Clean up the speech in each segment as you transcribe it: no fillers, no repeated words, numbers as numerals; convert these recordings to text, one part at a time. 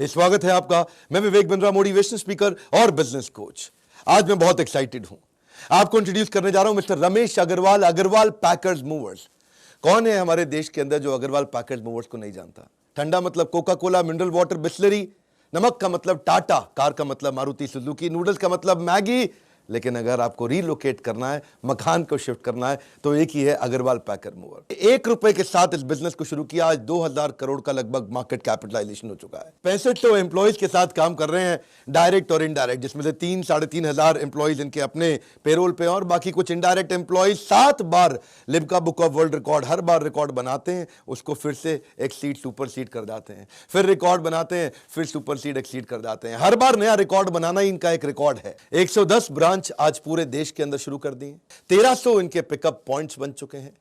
स्वागत है आपका। मैं विवेक बिंद्रा, मोटिवेशनल स्पीकर और बिजनेस कोच। आज मैं बहुत एक्साइटेड हूं। आपको इंट्रोड्यूस करने जा रहा हूं mister Ramesh Agrawal, Agrawal packers movers. कौन है हमारे देश के अंदर जो अग्रवाल पैकर्स मूवर्स को नहीं जानता? ठंडा मतलब Coca Cola, mineral water, Bisleri. नमक का मतलब टाटा, कार का मतलब मारुति सुजुकी, नूडल्स का मतलब मैगी। लेकिन अगर आपको रीलोकेट करना है, मकान को शिफ्ट करना है, तो एक ही है अग्रवाल पैकर मूवर। 1 रुपए के साथ इस बिजनेस को शुरू किया। आज 2000 करोड़ का लगभग मार्केट कैपिटलाइजेशन हो चुका है। 65 तो एम्प्लॉइज के साथ काम कर रहे हैं, डायरेक्ट और इनडायरेक्ट, जिसमें से 3-3.5 हजार एम्प्लॉइज इनके अपने पेरोल पे और बाकी कुछ indirect employees. 7 bar Limca book of world record, her bar record बनाते हैं, उसको फिर से एक्सीड सुपर सीड कर जाते हैं, फिर रिकॉर्ड बनाते हैं, फिर सुपर सीड एक्सीड कर जाते हैं। हर बार नया रिकॉर्ड बनाना ही इनका एक रिकॉर्ड है। 110 ब्रांच आज पूरे देश के अंदर शुरू कर दिए। 1300 इनके पिकअप पॉइंट्स बन चुके हैं।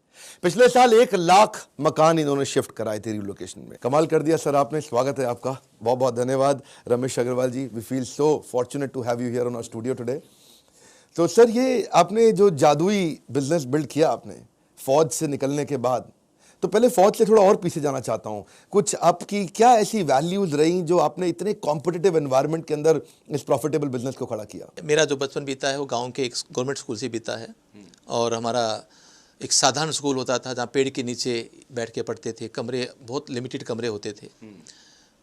पिछले साल 1 लाख मकान इन्होंने शिफ्ट कराए थे रिलोकेशन में। कमाल कर दिया सर आपने। स्वागत है आपका, बहुत बहुत धन्यवाद Ramesh Agrawal ji. We feel so fortunate to have you here on our studio today. तो सर, ये आपने जो जादुई बिजनेस बिल्ड किया आपने फौज से निकलने के बाद, तो पहले फौज से थोड़ा और पीछे जाना चाहता हूं। कुछ आपकी क्या ऐसी वैल्यूज रही जो आपने इतने कॉम्पिटिटिव एनवायरनमेंट के अंदर इस प्रॉफिटेबल बिजनेस को खड़ा किया? मेरा जो बचपन बीता है वो गांव के एक गवर्नमेंट स्कूल से बीता है। और हमारा एक साधारण स्कूल होता था जहाँ पेड़ के नीचे बैठ के पढ़ते थे। कमरे, बहुत लिमिटेड कमरे होते थे।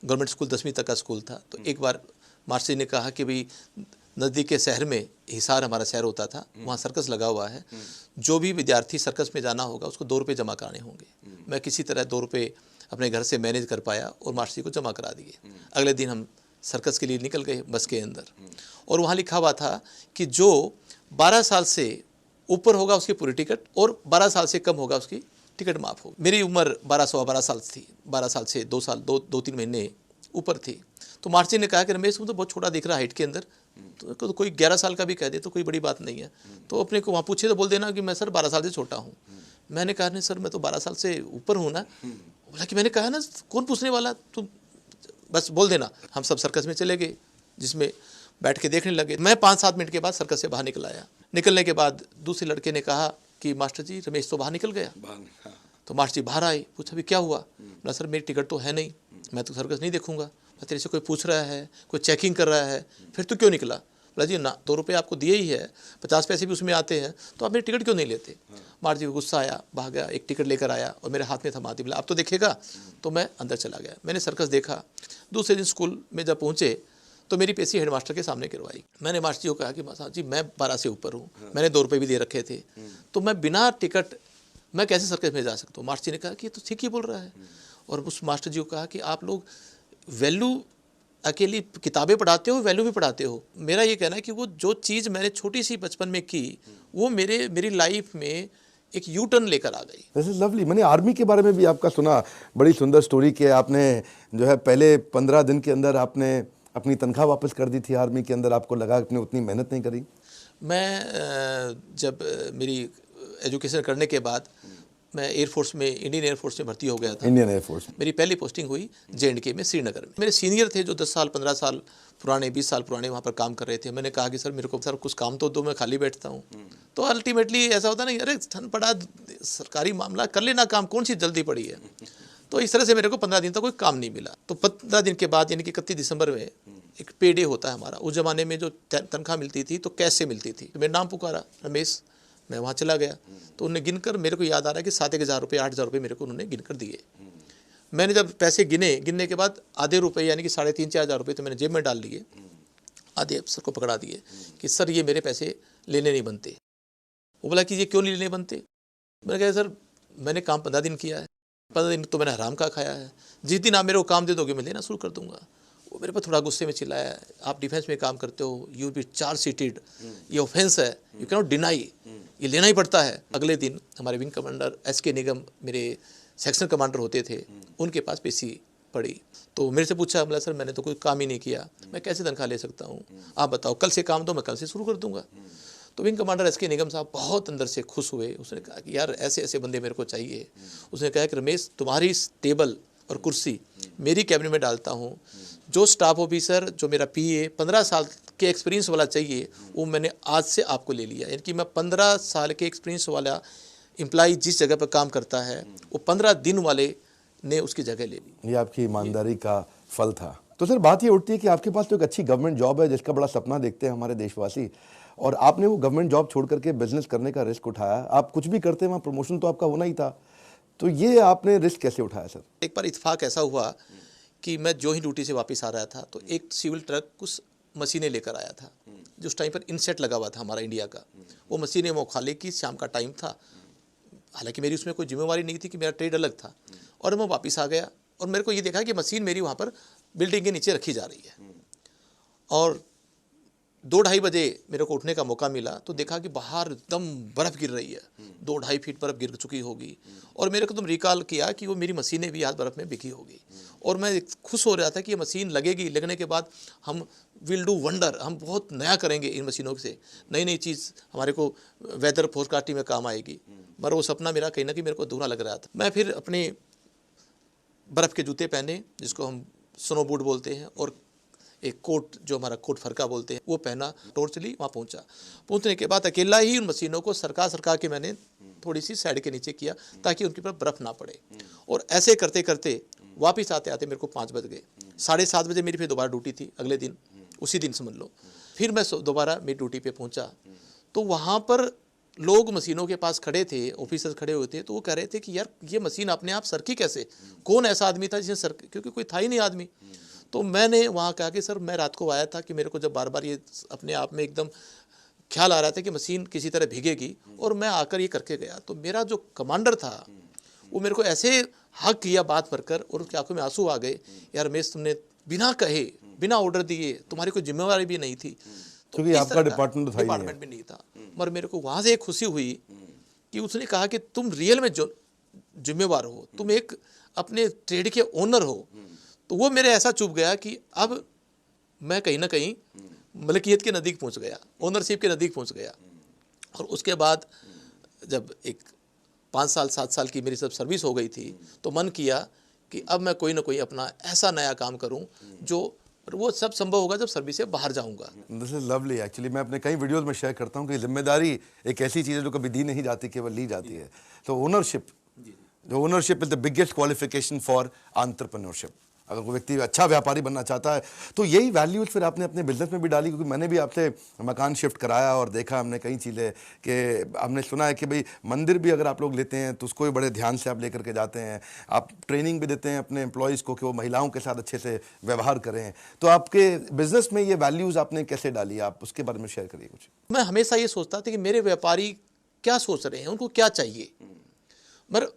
गवर्नमेंट स्कूल 10वीं तक का स्कूल था। तो एक बार मास्टर ने कहा कि भाई नज़दीक के शहर में, हिसार हमारा शहर होता था, वहाँ सर्कस लगा हुआ है, जो भी विद्यार्थी सर्कस में जाना होगा उसको 2 रुपये जमा कराने होंगे। मैं किसी तरह 2 रुपये अपने घर से मैनेज कर पाया और मास्टर को जमा करा दिए। अगले दिन हम सर्कस के लिए निकल गए बस के अंदर। और वहाँ लिखा हुआ था कि जो 12 साल से ऊपर होगा उसकी पूरी टिकट, और 12 साल से कम होगा उसकी टिकट माफ़ होगी। मेरी उम्र 12 साल थी। 12 साल से 2-3 महीने ऊपर थी। तो मास्टर ने कहा कि रमेश, तुम तो बहुत छोटा दिख रहा है हाइट के अंदर, तो कोई 11 साल का भी कह दे तो कोई बड़ी बात नहीं है। तो अपने को वहाँ पूछे तो बोल देना कि मैं सर 12 साल से छोटा हूँ। मैंने कहा नहीं सर, मैं तो 12 साल से ऊपर हूँ ना। बोला कि मैंने कहा ना, कौन पूछने वाला, तुम बस बोल देना। हम सब सर्कस में चले गए, जिसमें बैठ के देखने लगे। मैं 5-7 मिनट के बाद सर्कस से बाहर निकल आया। निकलने के बाद दूसरे लड़के ने कहा कि मास्टर जी, रमेश तो बाहर निकल गया। तो मास्टर जी बाहर आए, पूछा भी क्या हुआ? बोला सर, मेरी टिकट तो है नहीं, मैं तो सर्कस नहीं देखूंगा। तेरे से कोई पूछ रहा है, कोई चेकिंग कर रहा है, फिर तू क्यों निकला? बोला जी ना, 2 रुपये आपको दिए ही है, 50 पैसे भी उसमें आते हैं, तो आप मेरी टिकट क्यों नहीं लेते? मास्टर जी को गुस्सा आया, भाग गया, एक टिकट लेकर आया और मेरे हाथ में थमा दी। बोला अब तो देखेगा। तो मैं अंदर चला गया। मैंने सर्कस देखा। दूसरे दिन स्कूल में जब पहुँचे तो मेरी पेशी हेडमास्टर के सामने गिरवाई। मैंने मास्टर जी को कहा कि मास्टर जी, मैं 12 से ऊपर हूँ, मैंने 2 रुपये भी दे रखे थे, तो मैं बिना टिकट मैं कैसे सर्कस में जा सकता हूँ? मास्टर जी ने कहा कि ये तो ठीक ही बोल रहा है। और उस मास्टर जी को कहा कि आप लोग वैल्यू अकेली किताबें पढ़ाते हो, वैल्यू भी पढ़ाते हो। मेरा ये कहना है कि वो जो चीज़ मैंने छोटी सी बचपन में की, वो मेरी लाइफ में एक यू टर्न लेकर आ गई। This is lovely. मैंने आर्मी के बारे में भी आपका सुना, बड़ी सुंदर स्टोरी कि आपने जो है पहले 15 दिन के अंदर आपने अपनी तनख्वाह वापस कर दी थी आर्मी के अंदर। आपको लगा आपने उतनी मेहनत नहीं करी। मैं जब मेरी एजुकेशन करने के बाद मैं एयरफोर्स में, इंडियन एयरफोर्स में भर्ती हो गया था। इंडियन एयरफोर्स में मेरी पहली पोस्टिंग हुई J&K में, श्रीनगर में। मेरे सीनियर थे जो 10 साल 15 साल पुराने, 20 साल पुराने वहाँ पर काम कर रहे थे। मैंने कहा कि सर मेरे को सर कुछ काम तो दो, मैं खाली बैठता हूँ। तो अल्टीमेटली ऐसा होता नहीं, अरे ठंड पड़ा, सरकारी मामला, कर लेना काम, कौन सी जल्दी पड़ी है। तो इस तरह से मेरे को 15 दिन तक कोई काम नहीं मिला। तो 15 दिन के बाद, यानी कि 31 दिसंबर में एक पे डे होता है हमारा। उस ज़माने में जो तनख्वाह मिलती थी तो कैश से मिलती थी। तो मेरा नाम पुकारा, रमेश। मैं वहाँ चला गया तो उन्हें गिनकर, मेरे को याद आ रहा है कि 7-1000 रुपये, 8000 रुपये मेरे को उन्होंने गिनकर दिए। मैंने जब पैसे गिनने के बाद आधे रुपये, यानी कि 3,500-4,000 रुपये तो मैंने जेब में डाल लिए। आधे अफसर को पकड़ा दिए कि सर ये मेरे पैसे लेने नहीं बनते। वो बोला कि ये क्यों नहीं लेने बनते? मैंने कहा सर मैंने काम 15 दिन किया है, 15 दिन तो मैंने हराम का खाया है, जिस दिन आप मेरे को काम दे दोगे मैं लेना शुरू कर दूंगा। वो मेरे पर थोड़ा गुस्से में चिल्लाया, आप डिफेंस में काम करते हो, यू बी चार्ज सीटेड, ये ऑफेंस है, यू कैन नॉट डिनाई, ये लेना ही पड़ता है। अगले दिन हमारे विंग कमांडर SK निगम, मेरे सेक्शन कमांडर होते थे, उनके पास पेशी पड़ी। तो मेरे से पूछा, बोला सर मैंने तो कोई काम ही नहीं किया, मैं कैसे तनख्वाह ले सकता हूँ? आप बताओ, कल से काम दो, मैं कल से शुरू कर दूंगा। तो विंग कमांडर SK निगम साहब बहुत अंदर से खुश हुए। उसने कहा कि यार ऐसे ऐसे बंदे मेरे को चाहिए। उसने कहा कि रमेश, तुम्हारी टेबल और कुर्सी मेरी कैबिनेट में डालता हूँ, जो स्टाफ ऑफिसर, जो मेरा PA 15 साल के एक्सपीरियंस वाला चाहिए, वो मैंने आज से आपको ले लिया। यानी कि मैं 15 साल के एक्सपीरियंस वाला एम्प्लॉय जिस जगह पर काम करता है, वो 15 दिन वाले ने उसकी जगह ले ली। ये आपकी ईमानदारी का फल था। तो सर बात ये उठती है कि आपके पास तो एक अच्छी गवर्नमेंट जॉब है जिसका बड़ा सपना देखते हैं हमारे देशवासी, और आपने वो गवर्नमेंट जॉब छोड़ करके बिजनेस करने का रिस्क उठाया। आप कुछ भी करते वहाँ प्रमोशन तो आपका होना ही था, तो ये आपने रिस्क कैसे उठाया सर? एक बार इत्तेफाक ऐसा हुआ कि मैं जो ही ड्यूटी से वापस आ रहा था तो एक सिविल ट्रक कुछ मशीनें लेकर आया था, जो उस टाइम पर इनसेट लगा हुआ था हमारा इंडिया का। वो मशीनें वो खाली की, शाम का टाइम था, हालांकि मेरी उसमें कोई जिम्मेवारी नहीं थी कि मेरा ट्रेड अलग था। और मैं वापस आ गया और मेरे को ये देखा कि मशीन मेरी वहाँ पर बिल्डिंग के नीचे रखी जा रही है। और 2-2:30 बजे मेरे को उठने का मौका मिला तो देखा कि बाहर एकदम बर्फ़ गिर रही है, 2-2.5 फीट बर्फ़ गिर चुकी होगी। और मेरे को तुम रिकॉल किया कि वो मेरी मशीनें भी आज बर्फ़ में बिकी होगी। और मैं खुश हो रहा था कि ये मशीन लगेगी, लगने के बाद हम विल डू वंडर, हम बहुत नया करेंगे इन मशीनों से, नई नई चीज़ हमारे को वेदर फोरकास्टिंग में काम आएगी। मगर वो सपना मेरा कहीं ना कहीं मेरे को अधूरा लग रहा था। मैं फिर अपने बर्फ़ के जूते पहने, जिसको हम स्नो बूट बोलते हैं, और एक कोट जो हमारा कोट फरका बोलते हैं वो पहना, टॉर्च ली, वहाँ पहुँचा। पहुँचने के बाद अकेला ही उन मशीनों को सरका के मैंने थोड़ी सी साइड के नीचे किया ताकि उनके ऊपर बर्फ़ ना पड़े। और ऐसे करते करते वापस आते आते मेरे को 5 बज गए। 7:30 बजे मेरी फिर दोबारा ड्यूटी थी अगले दिन, उसी दिन समझ लो। फिर मैं दोबारा मेरी ड्यूटी पे पहुँचा तो वहाँ पर लोग मशीनों के पास खड़े थे, ऑफिसर्स खड़े हुए थे, तो वो कह रहे थे कि यार ये मशीन अपने आप सरकी कैसे, कौन ऐसा आदमी था जिसने सरकी, क्योंकि कोई था ही नहीं आदमी। तो मैंने वहाँ कहा कि सर मैं रात को आया था कि मेरे को जब बार बार ये अपने आप में एकदम ख्याल आ रहा था कि मशीन किसी तरह भीगेगी, और मैं आकर ये करके गया। तो मेरा जो कमांडर था वो मेरे को ऐसे हक किया बात भरकर, और उसकी आंखों में आंसू आ गए, यार रमेश तुमने बिना कहे, बिना ऑर्डर दिए, तुम्हारी कोई जिम्मेवारी भी नहीं थी, तो क्योंकि आपका डिपार्टमेंट था ही नहीं। डिपार्टमेंट भी नहीं था। मगर मेरे को वहाँ से एक खुशी हुई कि उसने कहा कि तुम रियल में जो जिम्मेवार हो, तुम एक अपने ट्रेड के ओनर हो। तो वो मेरे ऐसा चुभ गया कि अब मैं कहीं ना कहीं मलकियत के नज़दीक पहुंच गया, ओनरशिप के नज़दीक पहुंच गया। और उसके बाद जब एक 5 साल 7 साल की मेरी सब सर्विस हो गई थी तो मन किया कि अब मैं कोई ना कोई अपना ऐसा नया काम करूं जो, वो सब संभव होगा जब सर्विस से बाहर जाऊंगा। This is lovely. एक्चुअली मैं अपने कई वीडियोस में शेयर करता हूँ कि जिम्मेदारी एक ऐसी चीज़ है जो कभी दी नहीं जाती, केवल ली जाती है। तो ओनरशिप, जो ownership is the biggest qualification for entrepreneurship. अगर कोई व्यक्ति अच्छा व्यापारी बनना चाहता है तो यही वैल्यूज फिर आपने अपने बिजनेस में भी डाली, क्योंकि मैंने भी आपसे मकान शिफ्ट कराया और देखा हमने कई चीज़ें कि हमने सुना है कि भाई मंदिर भी अगर आप लोग लेते हैं तो उसको भी बड़े ध्यान से आप लेकर के जाते हैं, आप ट्रेनिंग भी देते हैं अपने एम्प्लॉयज़ को कि वो महिलाओं के साथ अच्छे से व्यवहार करें। तो आपके बिजनेस में ये वैल्यूज़ आपने कैसे डाली, आप उसके बारे में शेयर करिए कुछ। मैं हमेशा ये सोचता था कि मेरे व्यापारी क्या सोच रहे हैं, उनको क्या चाहिए। मगर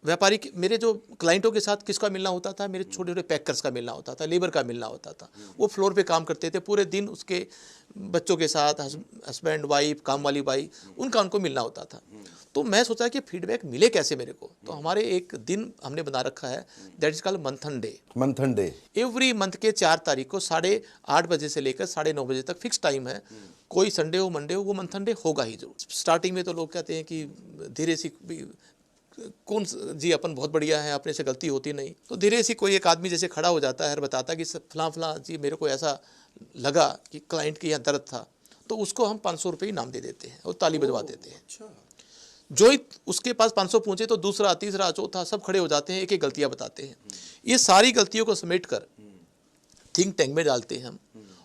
व्यापारी मेरे जो क्लाइंटों के साथ किसका मिलना होता था, मेरे छोटे छोटे पैकर्स का मिलना होता था, लेबर का मिलना होता था। वो फ्लोर पे काम करते थे पूरे दिन, उसके बच्चों के साथ, हस्बैंड वाइफ, काम वाली बाई, उनको मिलना होता था। तो मैं सोचा कि फीडबैक मिले कैसे मेरे को। तो हमारे एक दिन हमने बना रखा है, दैट इज कॉल्ड मंथन डे। मंथन डे एवरी मंथ के 4 तारीख को 8:30 बजे से लेकर 9:30 बजे तक फिक्स टाइम है। कोई संडे हो मंडे हो, वो मंथन डे होगा ही जरूर। स्टार्टिंग में तो लोग कहते हैं कि धीरे सी कौन जी अपन बहुत बढ़िया है, अपने से गलती होती नहीं। तो धीरे से कोई एक आदमी जैसे खड़ा हो जाता है और बताता कि फलां जी मेरे को ऐसा लगा कि क्लाइंट के यहाँ दर्द था, तो उसको हम 500 रुपये इनाम दे देते हैं और ताली बजवा देते हैं। जो ही उसके पास 500 पहुंचे तो दूसरा, तीसरा, चौथा सब खड़े हो जाते हैं, एक एक गलतियां बताते हैं। ये सारी गलतियों को समेट कर थिंक टैंक में डालते हैं हम,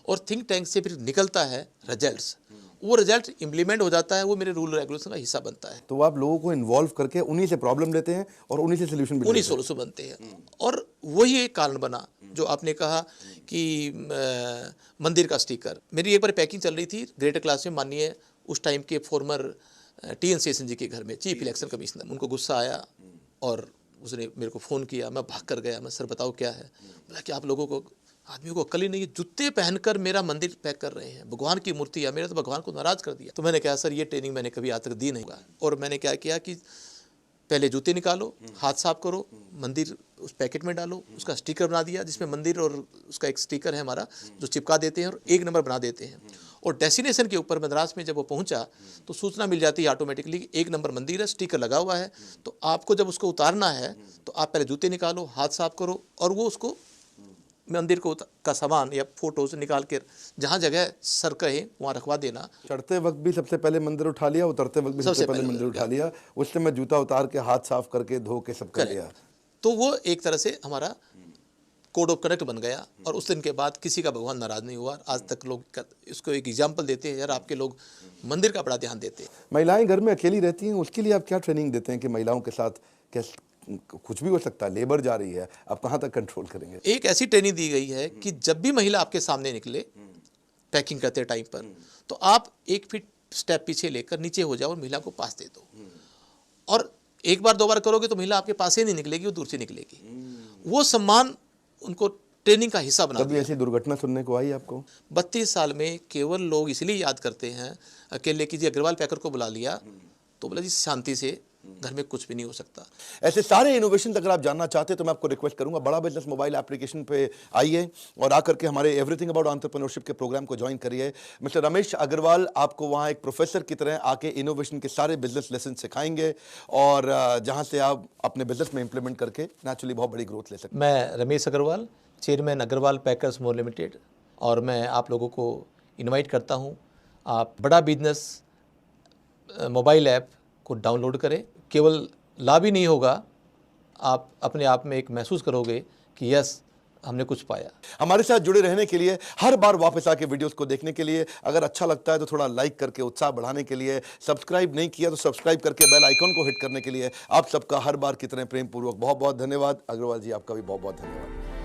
और थिंक टैंक से फिर निकलता है रिजल्ट्स। वो रिजल्ट इम्प्लीमेंट हो जाता है, वो मेरे रूल रेगुलेशन का हिस्सा बनता है। तो आप लोगों को इन्वॉल्व करके उन्हीं से प्रॉब्लम लेते हैं और उन्हीं से सोल्यूशन भी उन्हीं सोल्यूशन बनते हैं। और वही एक कारण बना जो आपने कहा कि मंदिर का स्टिकर। मेरी एक बार पैकिंग चल रही थी ग्रेटर क्लास में, माननीय उस टाइम के फॉर्मर TN सेशन जी के घर में, चीफ इलेक्शन कमिश्नर। उनको गुस्सा आया और उसने मेरे को फ़ोन किया। मैं भाग कर गया, मैं सर बताओ क्या है। बोला कि आप लोगों को, आदमियों को अक्ल ही नहीं है, जूते पहनकर मेरा मंदिर पैक कर रहे हैं, भगवान की मूर्ति है, मेरे तो भगवान को नाराज़ कर दिया। तो मैंने कहा सर ये ट्रेनिंग मैंने कभी आज तक दी नहीं। और मैंने क्या किया कि पहले जूते निकालो, हाथ साफ करो, मंदिर उस पैकेट में डालो, उसका स्टिकर बना दिया जिसमें मंदिर और उसका एक स्टिकर है हमारा जो चिपका देते हैं और 1 नंबर बना देते हैं। और डेस्टिनेशन के ऊपर मद्रास में जब वो पहुंचा तो सूचना मिल जाती है ऑटोमेटिकली, 1 नंबर मंदिर है, स्टिकर लगा हुआ है। तो आपको जब उसको उतारना है तो आप पहले जूते निकालो, हाथ साफ करो, और वो उसको मंदिर को का सामान या फोटोज निकाल कर जहाँ जगह सर कहे वहाँ रखवा देना। चढ़ते वक्त भी सबसे पहले मंदिर उठा लिया, उतरते वक्त भी सबसे पहले मंदिर उठा लिया, उससे मैं जूता उतार के हाथ साफ करके धो के सब कर लिया। तो वो एक तरह से हमारा कोड ऑफ कनेक्ट बन गया और उस दिन के बाद किसी का भगवान नाराज नहीं हुआ। आज तक लोग इसको एक एग्जाम्पल देते हैं, यार आपके लोग मंदिर का बड़ा ध्यान देते हैं। महिलाएं घर में अकेली रहती हैं, उसके लिए आप क्या ट्रेनिंग देते हैं कि महिलाओं के साथ कैसे, कुछ भी हो सकता है, लेबर जा रही है, आप कहाँ तक कंट्रोल करेंगे? एक ऐसी ट्रेनिंग दी गई है कि जब भी महिला आपके सामने निकले पैकिंग करते टाइम पर, तो आप 1 फीट स्टेप पीछे लेकर नीचे हो जाओ और महिला को पास दे दो। और एक बार 2 बार करोगे तो महिला आपके पास ही नहीं निकलेगी, वो दूर से निकलेगी। वो सम्मान उनको ट्रेनिंग का हिस्सा बना कभी दिया। ऐसी दुर्घटना सुनने को आई आपको? 32 साल में केवल लोग इसलिए याद करते हैं अकेले कि जी अग्रवाल पैकर को बुला लिया, तो बोला जी शांति से घर में कुछ भी नहीं हो सकता। ऐसे सारे इनोवेशन अगर आप जानना चाहते हैं तो मैं आपको रिक्वेस्ट करूंगा, बड़ा बिजनेस मोबाइल एप्लीकेशन पे आइए और आकर के हमारे एवरीथिंग अबाउट एंटरप्रेन्योरशिप के प्रोग्राम को ज्वाइन करिए। मिस्टर रमेश अग्रवाल आपको वहां एक प्रोफेसर की तरह आके इनोवेशन के सारे बिजनेस लेसन सिखाएंगे और जहां से आप अपने बिजनेस में इंप्लीमेंट करके नेचुरली बहुत बड़ी ग्रोथ ले सकते हैं। मैं रमेश अग्रवाल, चेयरमैन अग्रवाल पैकर्स मोर लिमिटेड, और मैं आप लोगों को इनवाइट करता हूं, आप बड़ा बिजनेस मोबाइल ऐप को डाउनलोड करें। केवल लाभ ही नहीं होगा, आप अपने आप में एक महसूस करोगे कि यस हमने कुछ पाया। हमारे साथ जुड़े रहने के लिए, हर बार वापस आके वीडियोस को देखने के लिए, अगर अच्छा लगता है तो थोड़ा लाइक करके उत्साह बढ़ाने के लिए, सब्सक्राइब नहीं किया तो सब्सक्राइब करके बेल आइकन को हिट करने के लिए आप सबका हर बार की तरह प्रेम पूर्वक बहुत बहुत धन्यवाद। अग्रवाल जी आपका भी बहुत बहुत धन्यवाद।